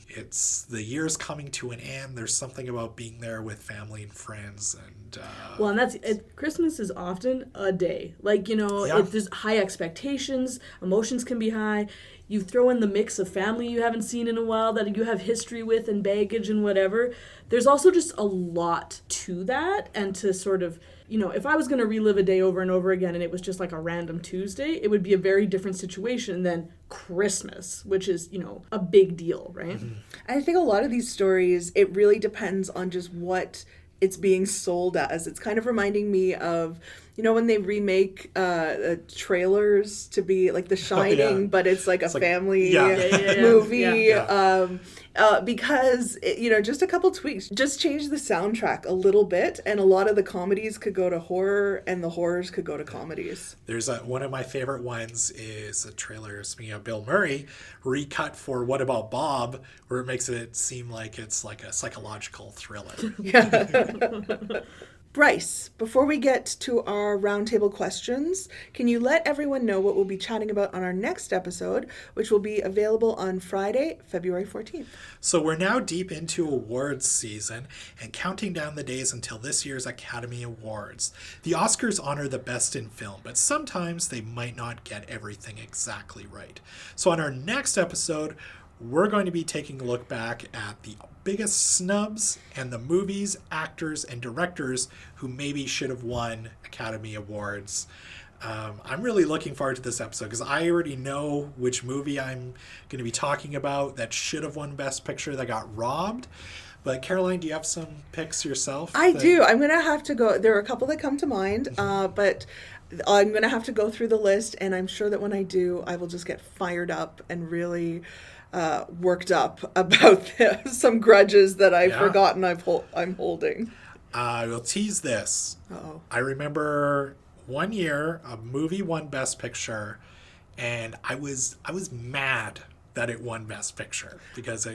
it's the year's coming to an end. There's something about being there with family and friends. And Christmas is often a day. Like, there's high expectations, emotions can be high. You throw in the mix of family you haven't seen in a while that you have history with and baggage and whatever. There's also just a lot to that, and to sort of, if I was going to relive a day over and over again and it was just like a random Tuesday, it would be a very different situation than Christmas, which is, a big deal, right? Mm-hmm. I think a lot of these stories, it really depends on just what it's being sold as. It's kind of reminding me of, when they remake trailers to be like The Shining, but it's like a family movie. Because, just a couple tweaks. Just change the soundtrack a little bit, and a lot of the comedies could go to horror, and the horrors could go to comedies. There's one of my favorite ones is a trailer, speaking of Bill Murray, recut for What About Bob, where it makes it seem like it's like a psychological thriller. Bryce, before we get to our roundtable questions, can you let everyone know what we'll be chatting about on our next episode, which will be available on Friday, February 14th? So we're now deep into awards season and counting down the days until this year's Academy Awards. The Oscars honor the best in film, but sometimes they might not get everything exactly right. So on our next episode, we're going to be taking a look back at the biggest snubs and the movies, actors, and directors who maybe should have won Academy Awards. I'm really looking forward to this episode because I already know which movie I'm going to be talking about that should have won Best Picture that got robbed. But Caroline, do you have some picks yourself? I do. I'm going to have to go. There are a couple that come to mind, but I'm going to have to go through the list, and I'm sure that when I do, I will just get fired up and really worked up about some grudges that I've forgotten I'm holding. I will tease this. Uh-oh. I remember one year a movie won Best Picture, and I was mad that it won Best Picture because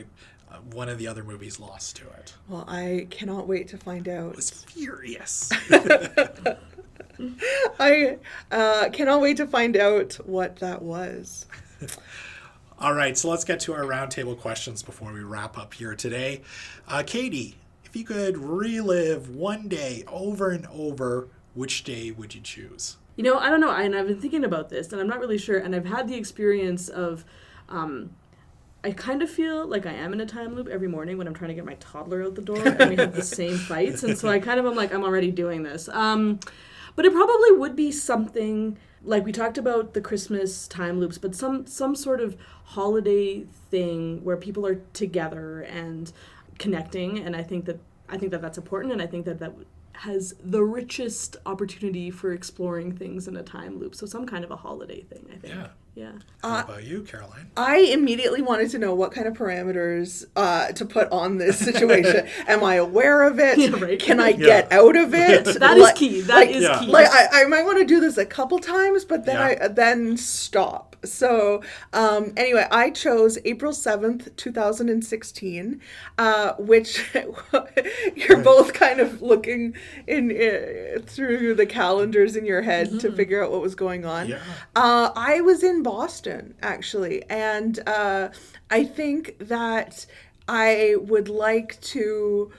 one of the other movies lost to it. Well, I cannot wait to find out. I was furious. I cannot wait to find out what that was. All right, so let's get to our roundtable questions before we wrap up here today. Katie, if you could relive one day over and over, which day would you choose? I don't know, and I've been thinking about this, and I'm not really sure, and I've had the experience of, I kind of feel like I am in a time loop every morning when I'm trying to get my toddler out the door, and we have the same fights, and so I kind of am like, I'm already doing this. But it probably would be something... Like we talked about the Christmas time loops, but some sort of holiday thing where people are together and connecting, and I think that that's important, and I think that has the richest opportunity for exploring things in a time loop. So some kind of a holiday thing, I think. Yeah. How about you, Caroline? I immediately wanted to know what kind of parameters to put on this situation. Am I aware of it? Yeah, right. Can I get out of it? That is key. That is key. Like I might want to do this a couple times, but then I then stop. So anyway, I chose April 7th, 2016, which you're both kind of looking in through the calendars in your head to figure out what was going on. Yeah. I was in Boston, actually, and I think that I would like to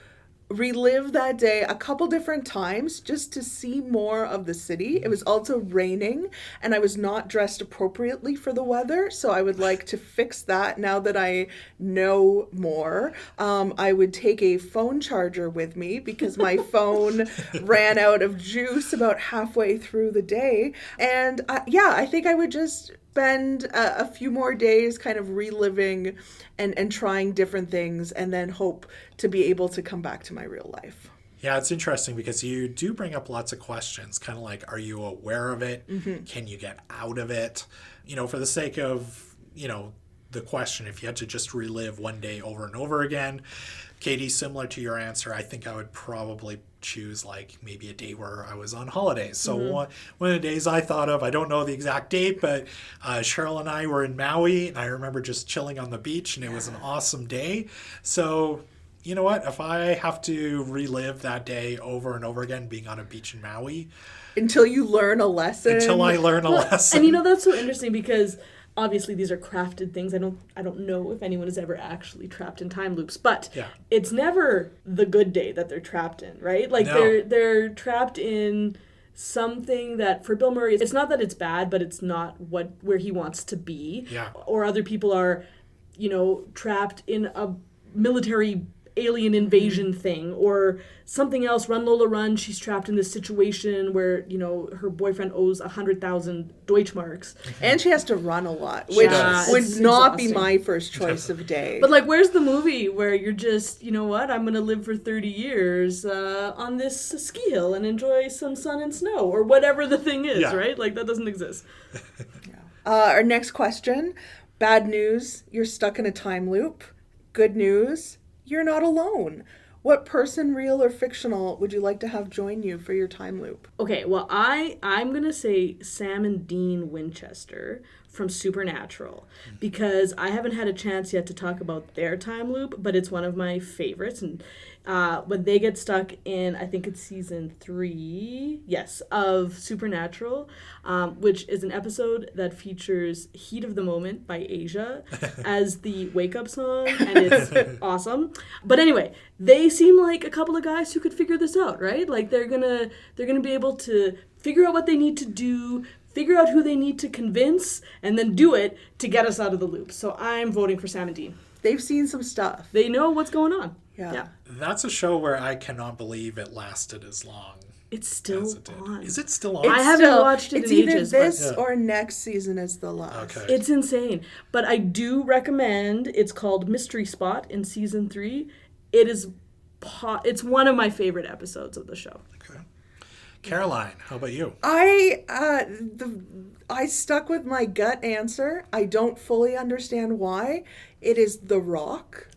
relive that day a couple different times just to see more of the city. It was also raining, and I was not dressed appropriately for the weather, so I would like to fix that now that I know more. I would take a phone charger with me because my phone ran out of juice about halfway through the day, and I think I would just spend a few more days kind of reliving and trying different things, and then hope to be able to come back to my real life. Yeah, it's interesting because you do bring up lots of questions, kind of like, are you aware of it? Mm-hmm. Can you get out of it? For the sake of, the question, if you had to just relive one day over and over again, Katie, similar to your answer, I think I would probably choose like maybe a day where I was on holidays. So one of the days I thought of, I don't know the exact date, but Cheryl and I were in Maui, and I remember just chilling on the beach, and it was an awesome day. So you know what? If I have to relive that day over and over again, being on a beach in Maui. Until you learn a lesson. Until I learn a lesson. And that's so interesting because obviously these are crafted things. I don't know if anyone is ever actually trapped in time loops, but it's never the good day that they're trapped in, right? Like they're trapped in something that for Bill Murray, it's not that it's bad, but it's not where he wants to be. Yeah. Or other people are, trapped in a military alien invasion thing or something else. Run Lola Run, she's trapped in this situation where her boyfriend owes 100,000 Deutschmarks and she has to run a lot, which would not be my first choice of day. But like, where's the movie where you're just, I'm gonna live for 30 years on this ski hill and enjoy some sun and snow or whatever the thing is, right? Like, that doesn't exist. Our next question: bad news, you're stuck in a time loop. Good news, you're not alone. What person, real or fictional, would you like to have join you for your time loop? Okay, well, I'm going to say Sam and Dean Winchester from Supernatural because I haven't had a chance yet to talk about their time loop, but it's one of my favorites. And when they get stuck in, I think it's season 3, of Supernatural, which is an episode that features Heat of the Moment by Asia as the wake-up song, and it's awesome. But anyway, they seem like a couple of guys who could figure this out, right? Like they're gonna be able to figure out what they need to do, figure out who they need to convince, and then do it to get us out of the loop. So I'm voting for Sam and Dean. They've seen some stuff. They know what's going on. Yeah. That's a show where I cannot believe it lasted as long. It's still on. Is it still on? I haven't watched it in ages. It's either this or next season is the last. Okay. It's insane. But I do recommend, it's called Mystery Spot in season 3. It's one of my favorite episodes of the show. Okay. Caroline, how about you? I stuck with my gut answer. I don't fully understand why. It is The Rock.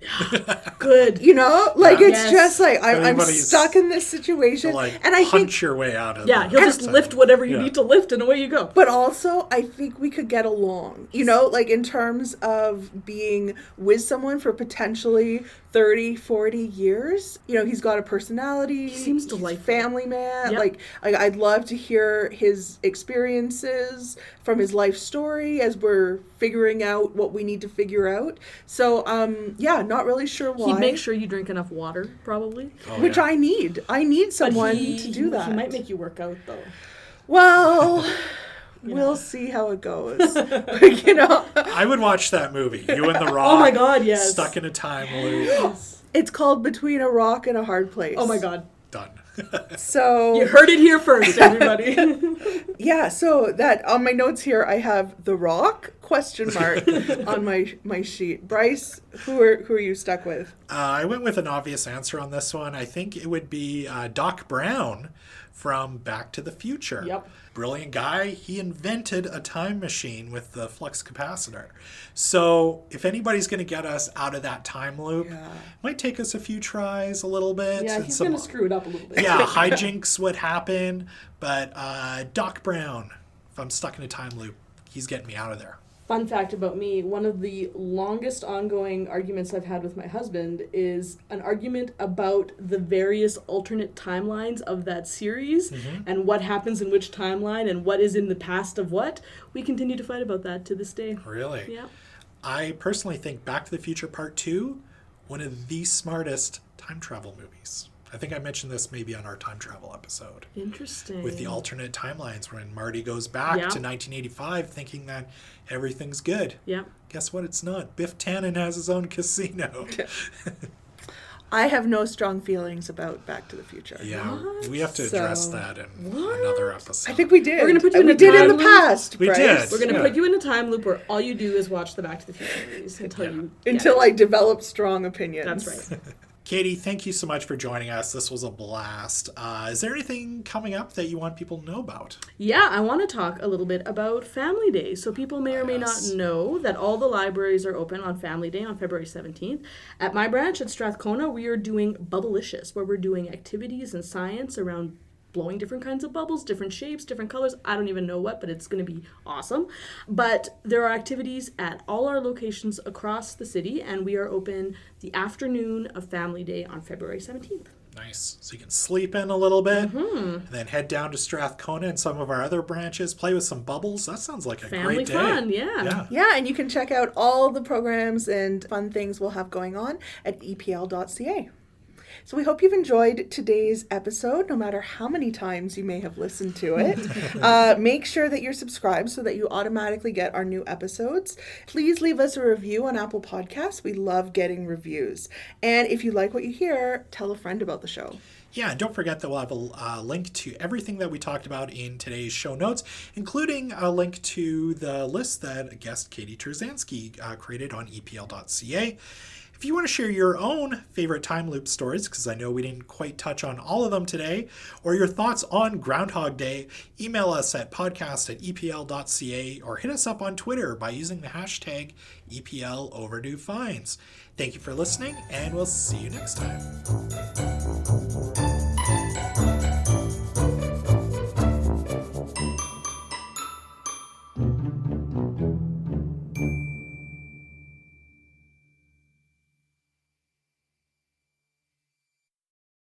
Good. It's just like I'm stuck in this situation, and I punch your way out of it. Yeah, he'll just lift whatever you need to lift, and away you go. But also, I think we could get along. In terms of being with someone for potentially 30, 40 years. He's got a personality. He seems delightful. Family man. Yep. I'd love to hear his experiences from his life story as we're figuring out what we need to figure out. So, not really sure why. He'd make sure you drink enough water, probably. Which I need. I need someone to do that. He might make you work out, though. Well, we'll see how it goes. I would watch that movie. You and The Rock. Oh my God, yes. Stuck in a time loop. It's called Between a Rock and a Hard Place. Oh my God. Done. So you heard it here first, everybody. So that on my notes here I have The Rock ? On my sheet. Bryce, who are you stuck with? I went with an obvious answer on this one. I think it would be Doc Brown from Back to the Future. Yep. Brilliant guy. He invented a time machine with the flux capacitor. So if anybody's going to get us out of that time loop, it might take us a few tries, a little bit. Yeah, he's going to screw it up a little bit. Yeah, hijinks would happen. But Doc Brown, if I'm stuck in a time loop, he's getting me out of there. Fun fact about me, one of the longest ongoing arguments I've had with my husband is an argument about the various alternate timelines of that series and what happens in which timeline and what is in the past of what. We continue to fight about that to this day. Really? Yeah. I personally think Back to the Future Part 2, one of the smartest time travel movies. I think I mentioned this maybe on our time travel episode. Interesting. With the alternate timelines when Marty goes back to 1985 thinking that everything's good. Yeah. Guess what? It's not. Biff Tannen has his own casino. I have no strong feelings about Back to the Future. Yeah, we have to address that in another episode. I think we did. We're gonna put you in we a did in the time loop. past. We Bryce. did. We're going to put you in a time loop where all you do is watch the Back to the Future movies Until I develop strong opinions. That's right. Katie, thank you so much for joining us. This was a blast. Is there anything coming up that you want people to know about? Yeah, I want to talk a little bit about Family Day. So people may or may not know that all the libraries are open on Family Day on February 17th. At my branch at Strathcona, we are doing Bubblicious, where we're doing activities and science around blowing different kinds of bubbles, different shapes, different colors. I don't even know what, but it's going to be awesome. But there are activities at all our locations across the city, and we are open the afternoon of Family Day on February 17th. Nice. So you can sleep in a little bit, and then head down to Strathcona and some of our other branches, play with some bubbles. That sounds like a Family great day. fun, yeah. Yeah, and you can check out all the programs and fun things we'll have going on at epl.ca. So we hope you've enjoyed today's episode, no matter how many times you may have listened to it. Make sure that you're subscribed so that you automatically get our new episodes. Please leave us a review on Apple Podcasts. We love getting reviews. And if you like what you hear, tell a friend about the show. Yeah, and don't forget that we'll have a link to everything that we talked about in today's show notes, including a link to the list that guest Katie Turzansky created on epl.ca. If you want to share your own favorite time loop stories, because I know we didn't quite touch on all of them today, or your thoughts on Groundhog Day, email us at podcast@epl.ca or hit us up on Twitter by using the hashtag EPL Overdue Finds. Thank you for listening, and we'll see you next time.